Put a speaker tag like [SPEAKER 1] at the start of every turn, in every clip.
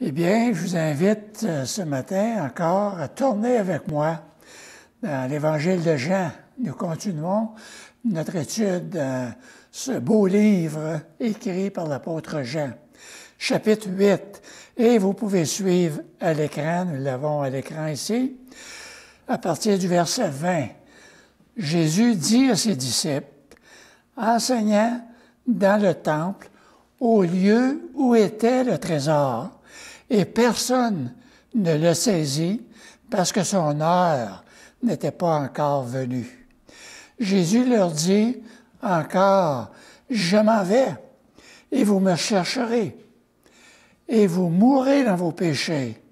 [SPEAKER 1] Eh bien, je vous invite ce matin encore à tourner avec moi dans l'Évangile de Jean. Nous continuons notre étude dans ce beau livre écrit par l'apôtre Jean, chapitre 8. Et vous pouvez suivre à l'écran, nous l'avons à l'écran ici, à partir du verset 20. Jésus dit à ses disciples, enseignant dans le temple, au lieu où était le trésor, et personne ne le saisit parce que son heure n'était pas encore venue. Jésus leur dit encore, je m'en vais, et vous me chercherez, et vous mourrez dans vos péchés.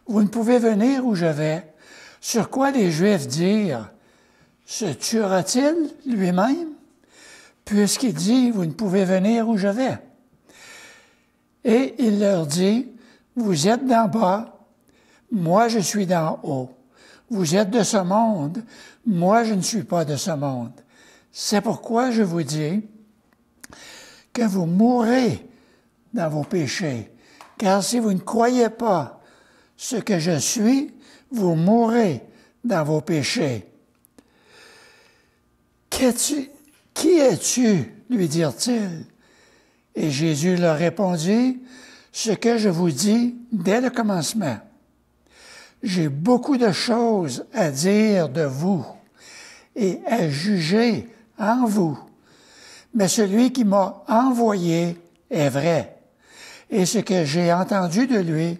[SPEAKER 1] Vous ne pouvez venir où je vais. Sur quoi les Juifs dirent, se tuera-t-il lui-même? Puisqu'il dit, vous ne pouvez venir où je vais. Et il leur dit, vous êtes d'en bas, moi je suis d'en haut. Vous êtes de ce monde, moi je ne suis pas de ce monde. C'est pourquoi je vous dis que vous mourrez dans vos péchés. Car si vous ne croyez pas ce que je suis, vous mourrez dans vos péchés. Qui es-tu? Lui dirent-ils. Et Jésus leur répondit, ce que je vous dis dès le commencement. J'ai beaucoup de choses à dire de vous et à juger en vous, mais celui qui m'a envoyé est vrai, et ce que j'ai entendu de lui,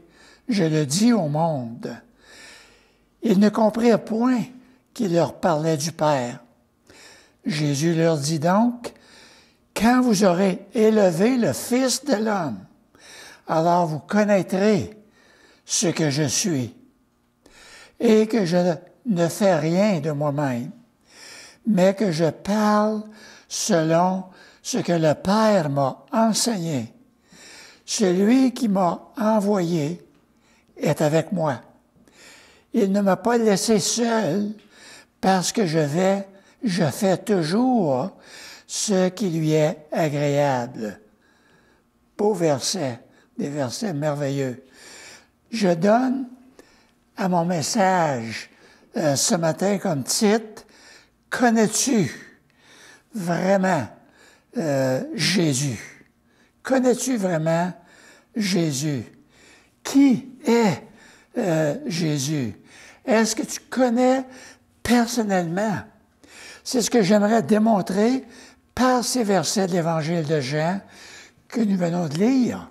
[SPEAKER 1] je le dis au monde. Ils ne comprirent point qu'il leur parlait du Père. Jésus leur dit donc, quand vous aurez élevé le Fils de l'homme, alors vous connaîtrez ce que je suis, et que je ne fais rien de moi-même, mais que je parle selon ce que le Père m'a enseigné. Celui qui m'a envoyé est avec moi. Il ne m'a pas laissé seul parce que je fais toujours ce qui lui est agréable. Beau verset, des versets merveilleux. Je donne à mon message ce matin comme titre, connais-tu vraiment Jésus? Connais-tu vraiment Jésus? Qui est Jésus? Est-ce que tu connais personnellement? C'est ce que j'aimerais démontrer par ces versets de l'Évangile de Jean que nous venons de lire.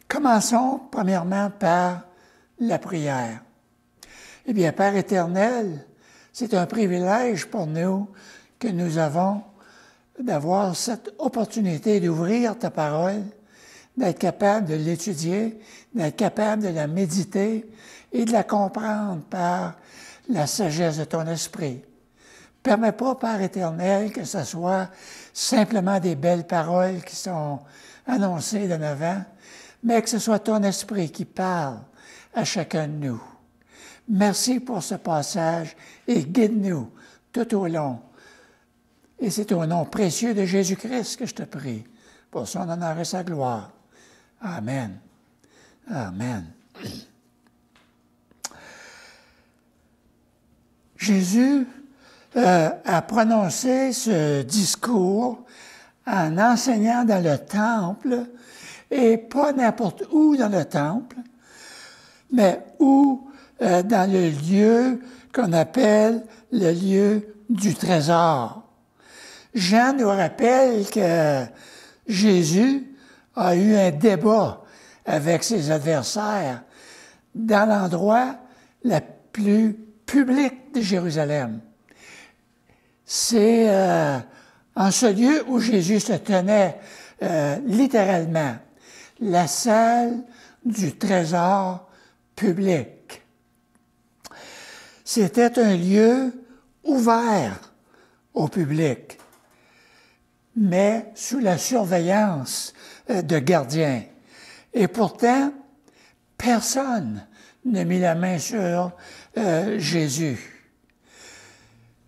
[SPEAKER 1] Commençons premièrement par la prière. Eh bien, Père éternel, c'est un privilège pour nous que nous avons d'avoir cette opportunité d'ouvrir ta parole, d'être capable de l'étudier, d'être capable de la méditer et de la comprendre par la sagesse de ton esprit. Permets pas, Père éternel, que ce soit simplement des belles paroles qui sont annoncées d'en avant, mais que ce soit ton esprit qui parle à chacun de nous. Merci pour ce passage et guide-nous tout au long. Et c'est au nom précieux de Jésus-Christ que je te prie, pour son honneur et sa gloire. Amen. Amen. Jésus a prononcé ce discours en enseignant dans le temple, et pas n'importe où dans le temple, mais où dans le lieu qu'on appelle le lieu du trésor. Jean nous rappelle que Jésus a eu un débat avec ses adversaires dans l'endroit le plus public de Jérusalem. C'est en ce lieu où Jésus se tenait littéralement, la salle du trésor public. C'était un lieu ouvert au public, mais sous la surveillance de gardiens. Et pourtant, personne n'a mis la main sur Jésus.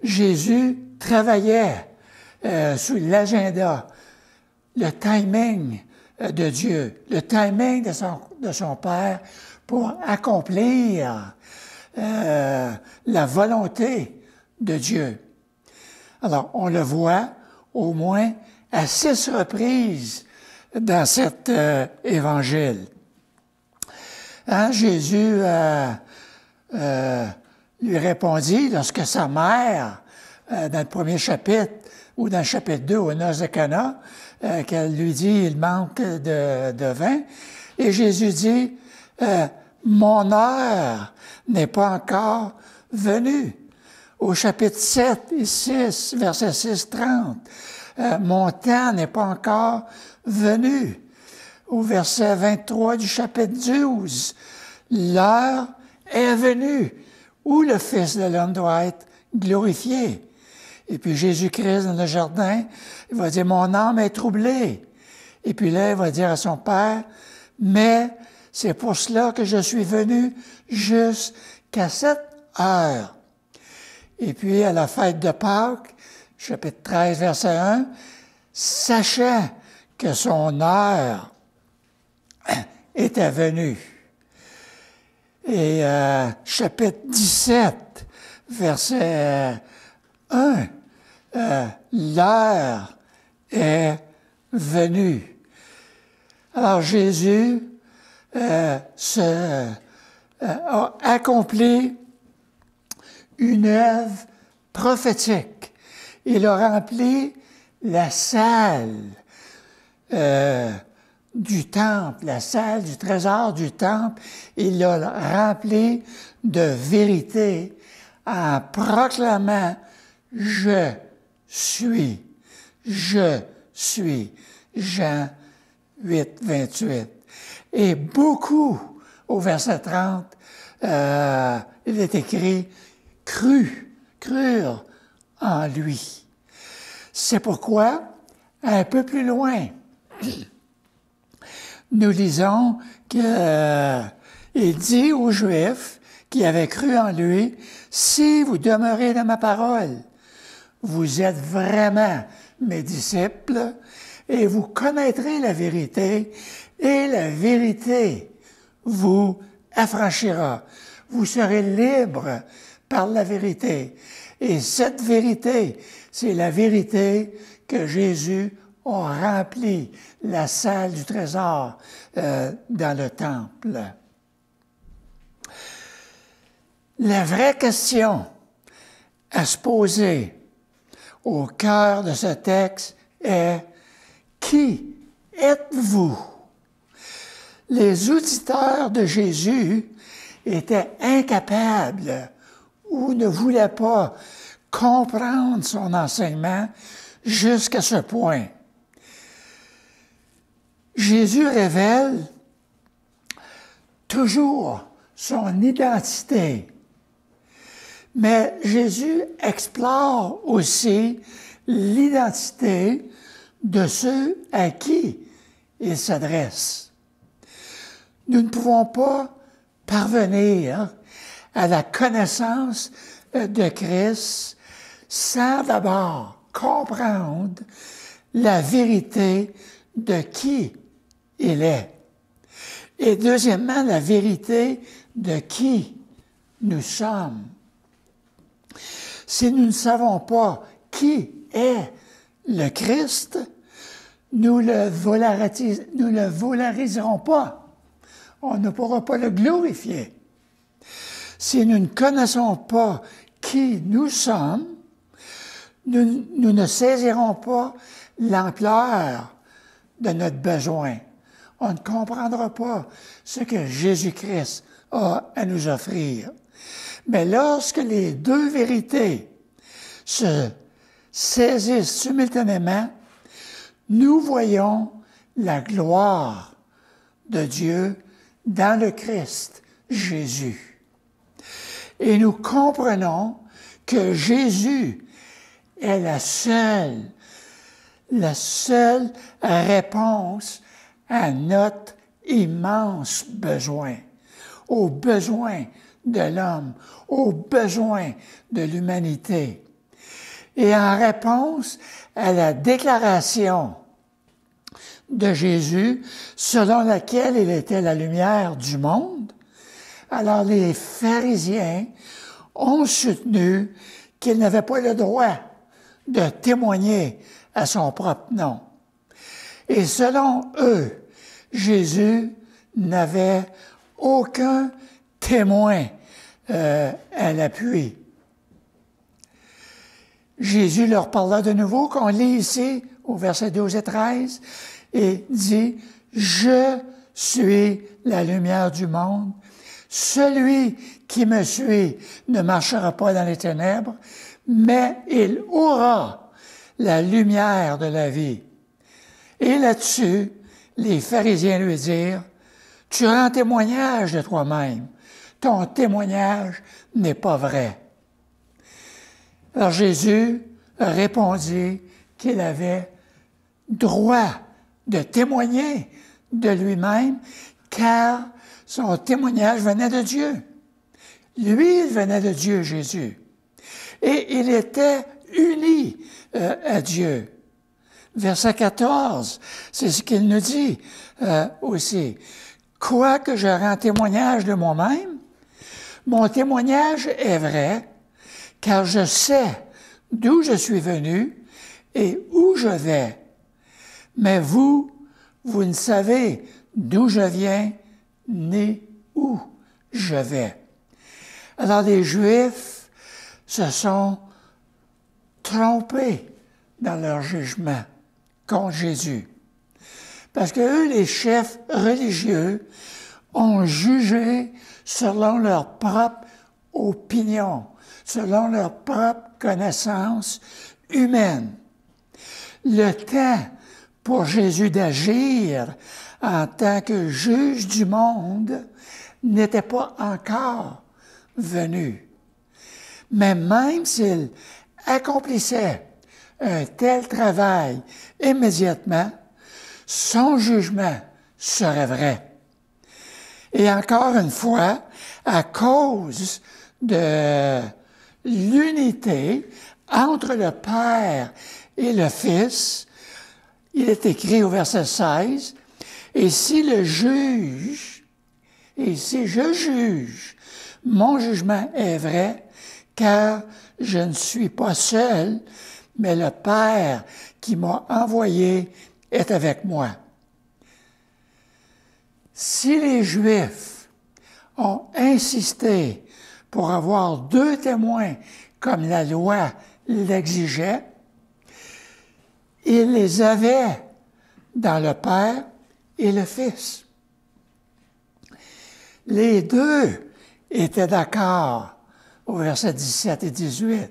[SPEAKER 1] Jésus travaillait sous l'agenda, le timing de Dieu, le timing de son Père pour accomplir la volonté de Dieu. Alors, on le voit au moins à 6 reprises dans cet évangile. Hein, Jésus lui répondit lorsque sa mère, dans le premier chapitre, ou dans le chapitre 2, aux noces de Cana, qu'elle lui dit, il manque de vin. Et Jésus dit, mon heure n'est pas encore venue. Au chapitre 7 et 6, verset 6-30, mon temps n'est pas encore venu. Au verset 23 du chapitre 12, l'heure est venue où le Fils de l'homme doit être glorifié. Et puis Jésus-Christ dans le jardin, il va dire, mon âme est troublée. Et puis là, il va dire à son Père, mais c'est pour cela que je suis venu jusqu'à cette heure. Et puis à la fête de Pâques, chapitre 13, verset 1, sachant que son heure était venue. Et chapitre 17, verset 1, l'heure est venue. Alors Jésus a accompli une œuvre prophétique. Il a rempli la salle du temple, la salle du trésor du temple. Il l'a rempli de vérité en proclamant « Je suis ». Jean 8, 28. Et beaucoup, au verset 30, il est écrit « crurent en lui ». C'est pourquoi, un peu plus loin, nous lisons qu'il dit aux Juifs qui avaient cru en lui, « Si vous demeurez dans ma parole, vous êtes vraiment mes disciples et vous connaîtrez la vérité et la vérité vous affranchira. Vous serez libres par la vérité. » Et cette vérité, c'est la vérité que Jésus a rempli la salle du trésor dans le temple. La vraie question à se poser au cœur de ce texte est « Qui êtes-vous? » Les auditeurs de Jésus étaient incapables ou ne voulaient pas comprendre son enseignement jusqu'à ce point. Jésus révèle toujours son identité, mais Jésus explore aussi l'identité de ceux à qui il s'adresse. Nous ne pouvons pas parvenir à la connaissance de Christ sans d'abord comprendre la vérité de qui il est. Et deuxièmement, la vérité de qui nous sommes. Si nous ne savons pas qui est le Christ, nous le valoriserons pas. On ne pourra pas le glorifier. Si nous ne connaissons pas qui nous sommes, nous ne saisirons pas l'ampleur de notre besoin. On ne comprendra pas ce que Jésus-Christ a à nous offrir. Mais lorsque les deux vérités se saisissent simultanément, nous voyons la gloire de Dieu dans le Christ Jésus. Et nous comprenons que Jésus est la seule réponse à notre immense besoin, aux besoins de l'homme, aux besoins de l'humanité. Et en réponse à la déclaration de Jésus, selon laquelle il était la lumière du monde, alors les pharisiens ont soutenu qu'il n'avait pas le droit de témoigner à son propre nom. Et selon eux, Jésus n'avait aucun témoin à l'appui. Jésus leur parla de nouveau, qu'on lit ici au verset 12 et 13, et dit, « Je suis la lumière du monde. Celui qui me suit ne marchera pas dans les ténèbres, mais il aura la lumière de la vie. » Et là-dessus, les pharisiens lui dirent, « Tu rends témoignage de toi-même. Ton témoignage n'est pas vrai. » Alors Jésus répondit qu'il avait droit de témoigner de lui-même, car son témoignage venait de Dieu. Lui, il venait de Dieu, Jésus. Et il était uni à Dieu. Verset 14, c'est ce qu'il nous dit aussi. « Quoique je rends témoignage de moi-même, mon témoignage est vrai, car je sais d'où je suis venu et où je vais. Mais vous ne savez d'où je viens ni où je vais. » Alors les Juifs se sont trompés dans leur jugement contre Jésus. Parce que eux, les chefs religieux, ont jugé selon leur propre opinion, selon leur propre connaissance humaine. Le temps pour Jésus d'agir en tant que juge du monde n'était pas encore venu. Mais même s'il accomplissait un tel travail immédiatement, son jugement serait vrai. Et encore une fois, à cause de l'unité entre le Père et le Fils, il est écrit au verset 16, « Et si je juge, mon jugement est vrai, car je ne suis pas seul, mais le Père qui m'a envoyé est avec moi. » Si les Juifs ont insisté pour avoir 2 témoins comme la loi l'exigeait, ils les avaient dans le Père et le Fils. Les 2 étaient d'accord au verset 17 et 18.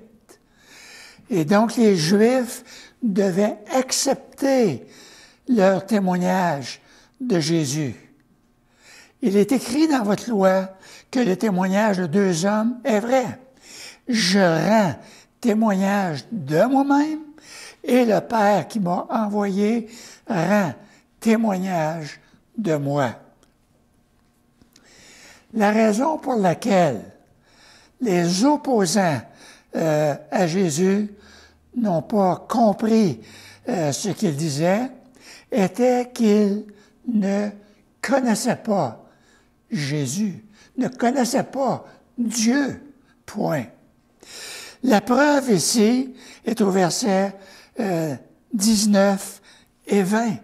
[SPEAKER 1] Et donc les Juifs devaient accepter leur témoignage de Jésus. Il est écrit dans votre loi que le témoignage de 2 hommes est vrai. Je rends témoignage de moi-même et le Père qui m'a envoyé rend témoignage de moi. La raison pour laquelle les opposants à Jésus n'ont pas compris ce qu'il disait était qu'ils ne connaissaient pas Jésus, ne connaissaient pas Dieu, point. La preuve ici est au verset 19 et 20.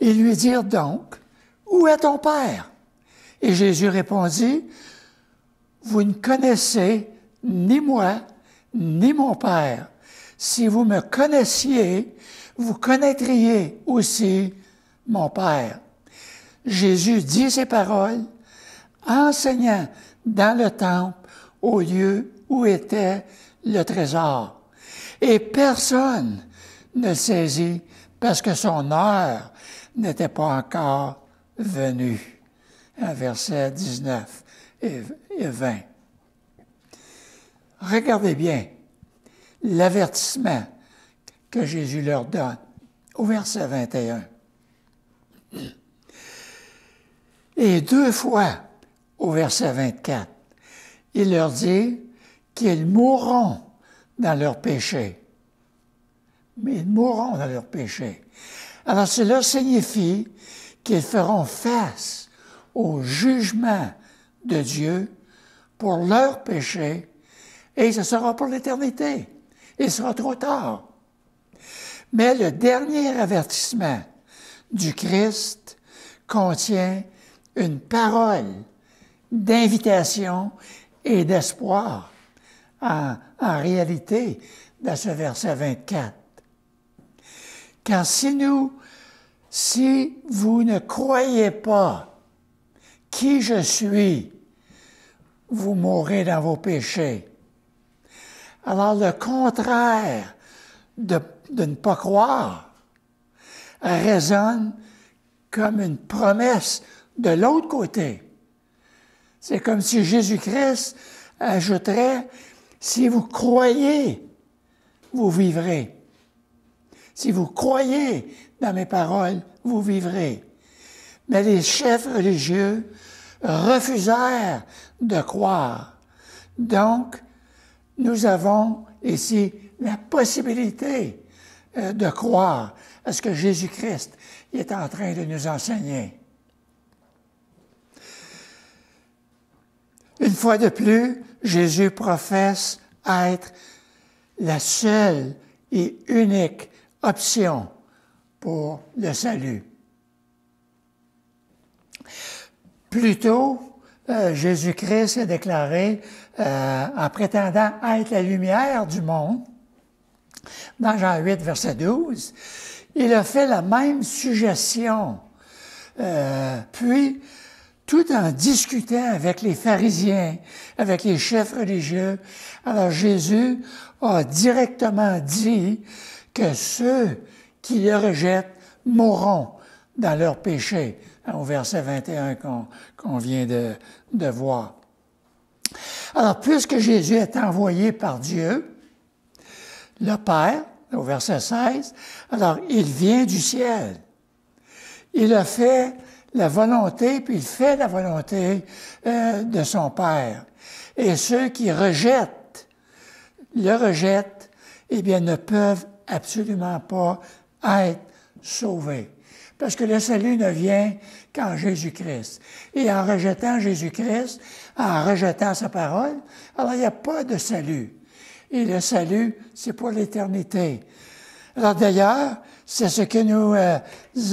[SPEAKER 1] Ils lui dirent donc, « Où est ton Père? » Et Jésus répondit, « Vous ne connaissez ni moi, ni mon Père. Si vous me connaissiez, vous connaîtriez aussi mon Père. » Jésus dit ces paroles, enseignant dans le temple au lieu où était le trésor. Et personne ne le saisit parce que son heure n'était pas encore venue. Verset 19 et 20. Regardez bien l'avertissement que Jésus leur donne au verset 21. Et 2 fois au verset 24, il leur dit qu'ils mourront dans leurs péchés. Mais ils mourront dans leurs péchés. Alors cela signifie qu'ils feront face au jugement de Dieu pour leurs péchés, et ce sera pour l'éternité. Il sera trop tard. Mais le dernier avertissement du Christ contient une parole d'invitation et d'espoir en réalité dans ce verset 24. Car si vous ne croyez pas qui je suis, vous mourrez dans vos péchés. Alors le contraire de ne pas croire résonne comme une promesse de l'autre côté. C'est comme si Jésus-Christ ajouterait, si vous croyez, vous vivrez. Si vous croyez dans mes paroles, vous vivrez. Mais les chefs religieux refusèrent de croire. Donc, nous avons ici la possibilité de croire à ce que Jésus-Christ est en train de nous enseigner. Une fois de plus, Jésus professe être la seule et unique option pour le salut. Plus tôt, Jésus-Christ a déclaré, en prétendant être la lumière du monde, dans Jean 8, verset 12, il a fait la même suggestion. Puis, tout en discutant avec les pharisiens, avec les chefs religieux, alors Jésus a directement dit que ceux qui le rejettent mourront dans leurs péchés, au verset 21 qu'on vient de voir. Alors, puisque Jésus est envoyé par Dieu, le Père, au verset 16, alors il vient du ciel. Il a fait la volonté, puis il fait la volonté de son Père. Et ceux qui le rejettent, eh bien, ne peuvent absolument pas être sauvés. Parce que le salut ne vient qu'en Jésus-Christ. Et en rejetant Jésus-Christ, en rejetant sa parole, alors il n'y a pas de salut. Et le salut, c'est pour l'éternité. Alors d'ailleurs, c'est ce que nous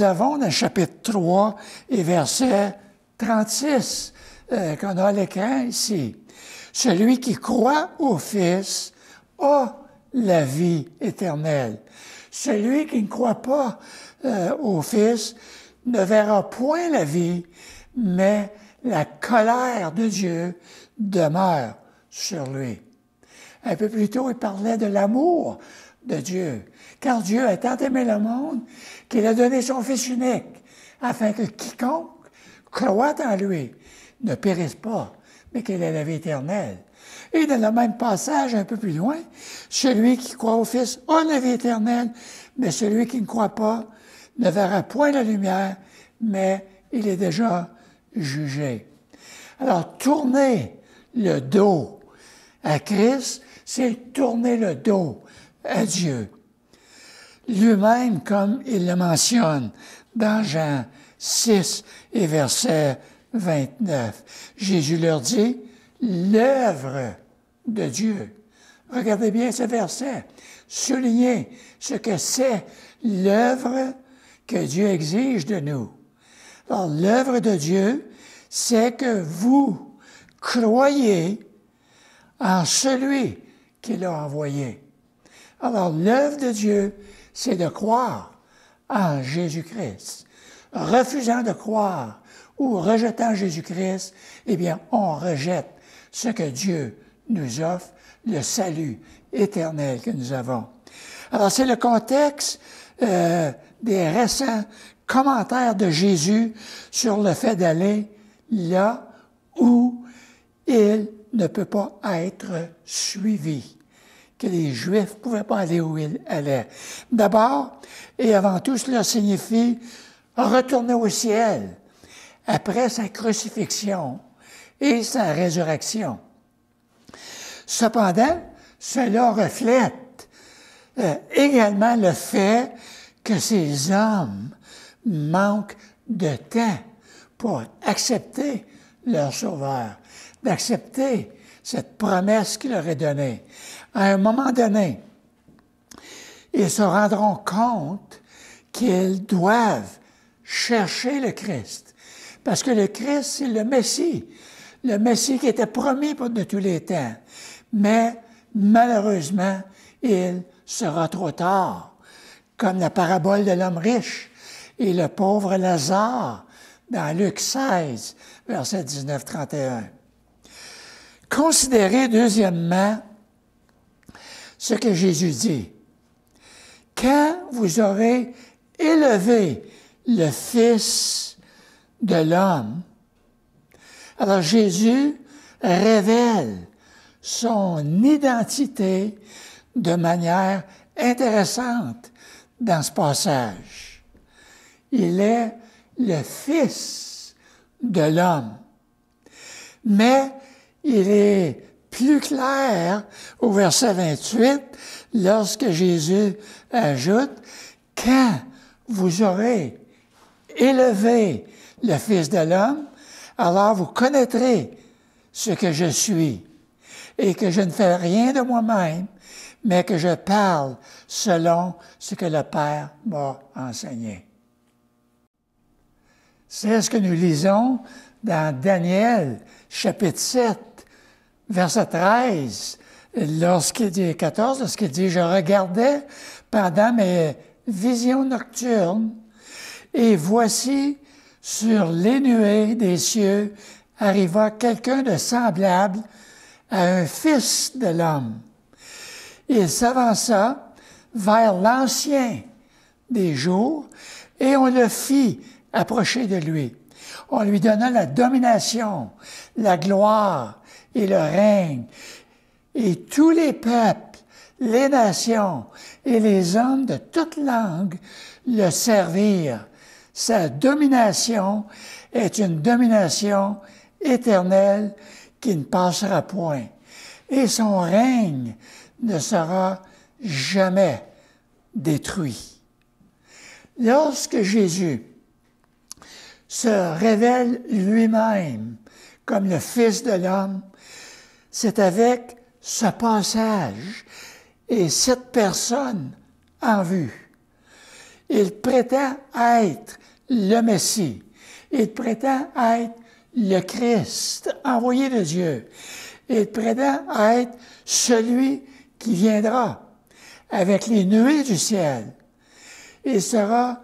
[SPEAKER 1] avons dans le chapitre 3 et verset 36 qu'on a à l'écran ici. Celui qui croit au Fils a la vie éternelle. Celui qui ne croit pas au Fils ne verra point la vie, mais la colère de Dieu demeure sur lui. Un peu plus tôt, il parlait de l'amour de Dieu. Car Dieu a tant aimé le monde qu'il a donné son Fils unique, afin que quiconque croit en lui ne périsse pas, mais qu'il ait la vie éternelle. Et dans le même passage, un peu plus loin, celui qui croit au Fils a la vie éternelle, mais celui qui ne croit pas ne verra point la lumière, mais il est déjà jugé. Alors, tourner le dos à Christ, c'est tourner le dos à Dieu. Lui-même, comme il le mentionne dans Jean 6 et verset 29, Jésus leur dit, l'œuvre de Dieu. Regardez bien ce verset. Soulignez ce que c'est l'œuvre que Dieu exige de nous. Alors, l'œuvre de Dieu, c'est que vous croyez en celui qui l'a envoyé. Alors, l'œuvre de Dieu, c'est de croire en Jésus-Christ. Refusant de croire ou rejetant Jésus-Christ, eh bien, on rejette ce que Dieu nous offre, le salut éternel que nous avons. Alors, c'est le contexte des récents commentaires de Jésus sur le fait d'aller là où il ne peut pas être suivi, que les Juifs ne pouvaient pas aller où il allait. D'abord, et avant tout, cela signifie retourner au ciel après sa crucifixion et sa résurrection. Cependant, cela reflète également le fait que ces hommes manquent de temps pour accepter leur Sauveur, d'accepter cette promesse qu'il leur est donnée. À un moment donné, ils se rendront compte qu'ils doivent chercher le Christ. Parce que le Christ, c'est le Messie qui était promis pour de tous les temps. Mais malheureusement, il sera trop tard, comme la parabole de l'homme riche et le pauvre Lazare dans Luc 16, verset 19-31. Considérez deuxièmement ce que Jésus dit. Quand vous aurez élevé le Fils de l'homme, alors Jésus révèle son identité de manière intéressante dans ce passage. Il est le Fils de l'homme. Mais il est plus clair au verset 28 lorsque Jésus ajoute « Quand vous aurez élevé le Fils de l'homme, alors vous connaîtrez ce que je suis, et que je ne fais rien de moi-même, mais que je parle selon ce que le Père m'a enseigné. » C'est ce que nous lisons dans Daniel, chapitre 7, verset 13, lorsqu'il dit 14, lorsqu'il dit « Je regardais pendant mes visions nocturnes, et voici, sur les nuées des cieux, arriva quelqu'un de semblable à un fils de l'homme. Il s'avança vers l'Ancien des jours, et on le fit approcher de lui. On lui donna la domination, la gloire et le règne. Et tous les peuples, les nations et les hommes de toute langue le servirent. Sa domination est une domination éternelle qui ne passera point. Et son règne ne sera jamais détruit. Lorsque Jésus se révèle lui-même comme le Fils de l'homme, c'est avec ce passage et cette personne en vue. Il prétend être le Messie. Il prétend être le Christ, envoyé de Dieu. Il prétend être celui qui viendra avec les nuées du ciel. Il sera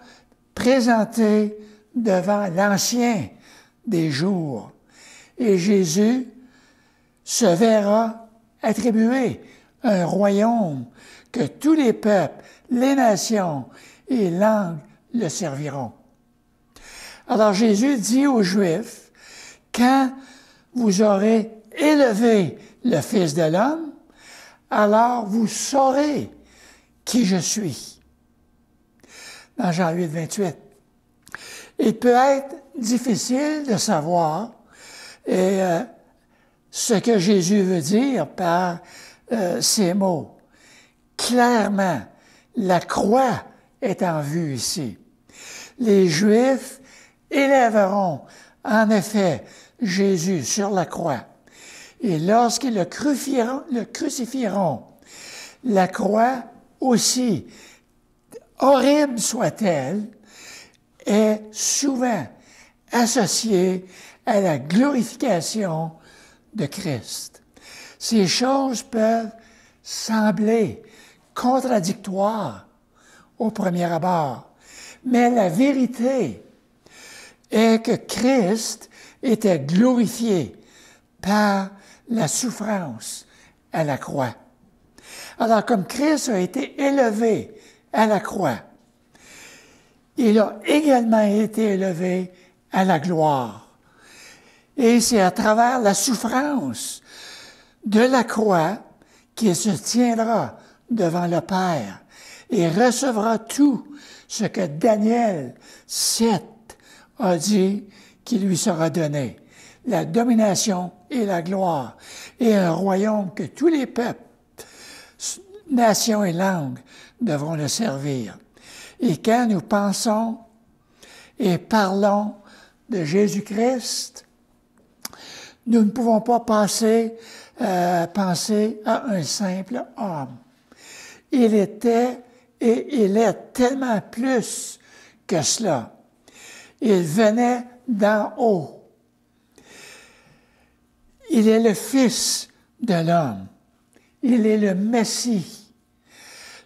[SPEAKER 1] présenté devant l'Ancien des jours. Et Jésus se verra attribuer un royaume que tous les peuples, les nations et langues le serviront. Alors Jésus dit aux Juifs, quand vous aurez élevé le Fils de l'homme, alors vous saurez qui je suis. Dans Jean 8, 28. Il peut être difficile de savoir ce que Jésus veut dire par ces mots. Clairement, la croix est en vue ici. Les Juifs élèveront en effet Jésus sur la croix. Et lorsqu'ils le crucifieront, la croix, aussi horrible soit-elle, est souvent associée à la glorification de Christ. Ces choses peuvent sembler contradictoires au premier abord, mais la vérité est que Christ était glorifié par la souffrance à la croix. Alors, comme Christ a été élevé à la croix, il a également été élevé à la gloire. Et c'est à travers la souffrance de la croix qu'il se tiendra devant le Père et recevra tout ce que Daniel 7 a dit qui lui sera donné. La domination et la gloire et un royaume que tous les peuples, nations et langues devront le servir. Et quand nous pensons et parlons de Jésus-Christ, nous ne pouvons pas penser à un simple homme. Il était et il est tellement plus que cela. Il venait d'en haut. Il est le Fils de l'homme. Il est le Messie,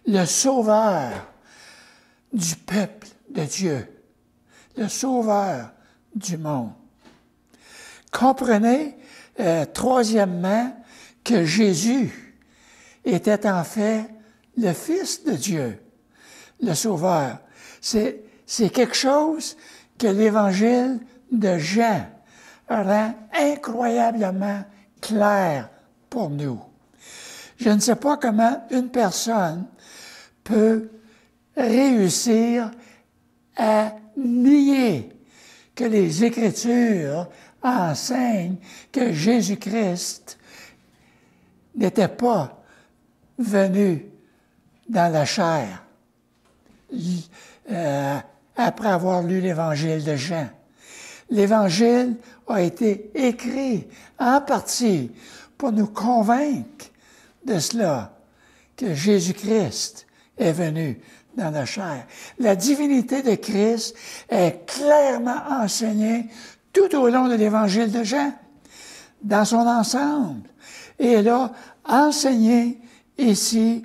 [SPEAKER 1] le Sauveur du peuple de Dieu, le Sauveur du monde. Comprenez, troisièmement, que Jésus était en fait le Fils de Dieu, le Sauveur. C'est quelque chose que l'Évangile de Jean rend incroyablement clair pour nous. Je ne sais pas comment une personne peut réussir à nier que les Écritures enseignent que Jésus-Christ n'était pas venu dans la chair après avoir lu l'Évangile de Jean. L'Évangile a été écrit en partie pour nous convaincre de cela, que Jésus-Christ est venu dans la chair. La divinité de Christ est clairement enseignée tout au long de l'Évangile de Jean, dans son ensemble. Et elle a enseigné ici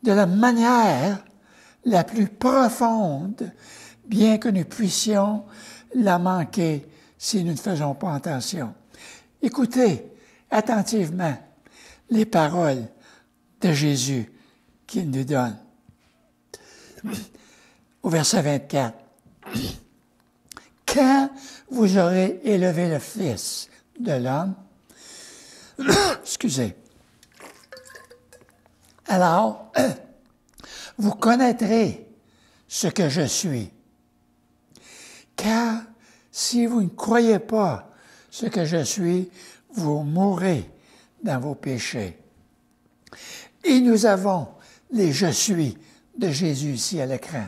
[SPEAKER 1] de la manière la plus profonde, bien que nous puissions la manquer si nous ne faisons pas attention. Écoutez attentivement les paroles de Jésus qu'il nous donne. Au verset 24. « Quand vous aurez élevé le Fils de l'homme, excusez, alors vous connaîtrez ce que je suis. Car si vous ne croyez pas ce que je suis, vous mourrez dans vos péchés. » Et nous avons les « je suis » de Jésus ici à l'écran.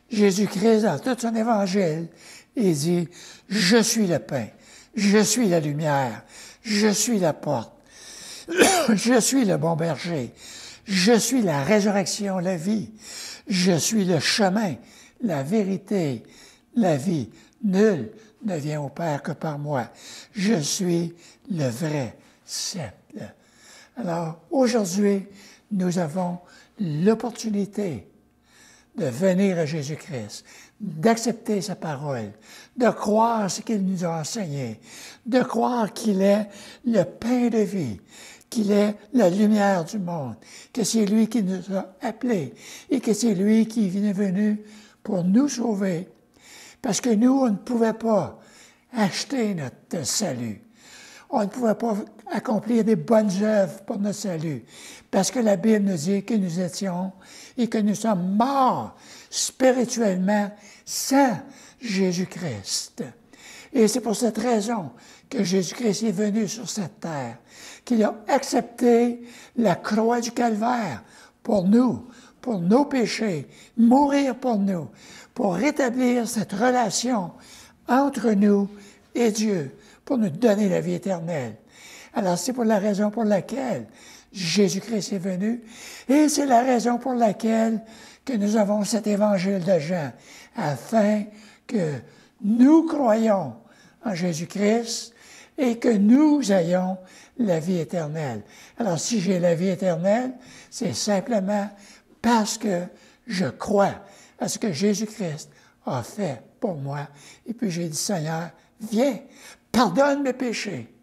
[SPEAKER 1] Jésus-Christ, dans tout son évangile, il dit « Je suis le pain, je suis la lumière, je suis la porte, je suis le bon berger, je suis la résurrection, la vie, je suis le chemin, la vérité, la vie. Nul ne vient au Père que par moi. Je suis le vrai cep. » Alors, aujourd'hui, nous avons l'opportunité de venir à Jésus-Christ, d'accepter sa parole, de croire ce qu'il nous a enseigné, de croire qu'il est le pain de vie, qu'il est la lumière du monde, que c'est lui qui nous a appelés et que c'est lui qui est venu pour nous sauver. Parce que nous, on ne pouvait pas acheter notre salut. On ne pouvait pas accomplir des bonnes œuvres pour notre salut. Parce que la Bible nous dit que nous étions et que nous sommes morts spirituellement sans Jésus-Christ. Et c'est pour cette raison que Jésus-Christ est venu sur cette terre, qu'il a accepté la croix du calvaire pour nous, pour nos péchés, mourir pour nous, pour rétablir cette relation entre nous et Dieu, pour nous donner la vie éternelle. Alors, c'est pour la raison pour laquelle Jésus-Christ est venu, et c'est la raison pour laquelle que nous avons cet évangile de Jean, afin que nous croyions en Jésus-Christ et que nous ayons la vie éternelle. Alors, si j'ai la vie éternelle, c'est simplement parce que je crois à ce que Jésus-Christ a fait pour moi. Et puis j'ai dit, Seigneur, viens, pardonne mes péchés,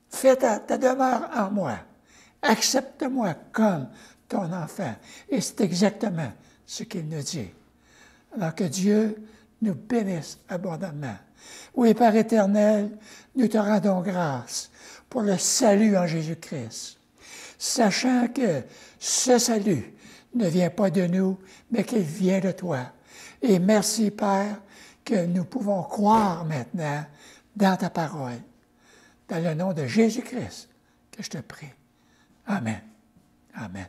[SPEAKER 1] fais ta demeure en moi, accepte-moi comme ton enfant. Et c'est exactement ce qu'il nous dit. Alors que Dieu nous bénisse abondamment. Oui, Père éternel, nous te rendons grâce pour le salut en Jésus-Christ, sachant que ce salut ne vient pas de nous, mais qu'il vient de toi. Et merci, Père, que nous pouvons croire maintenant dans ta parole. Dans le nom de Jésus-Christ que je te prie. Amen. Amen.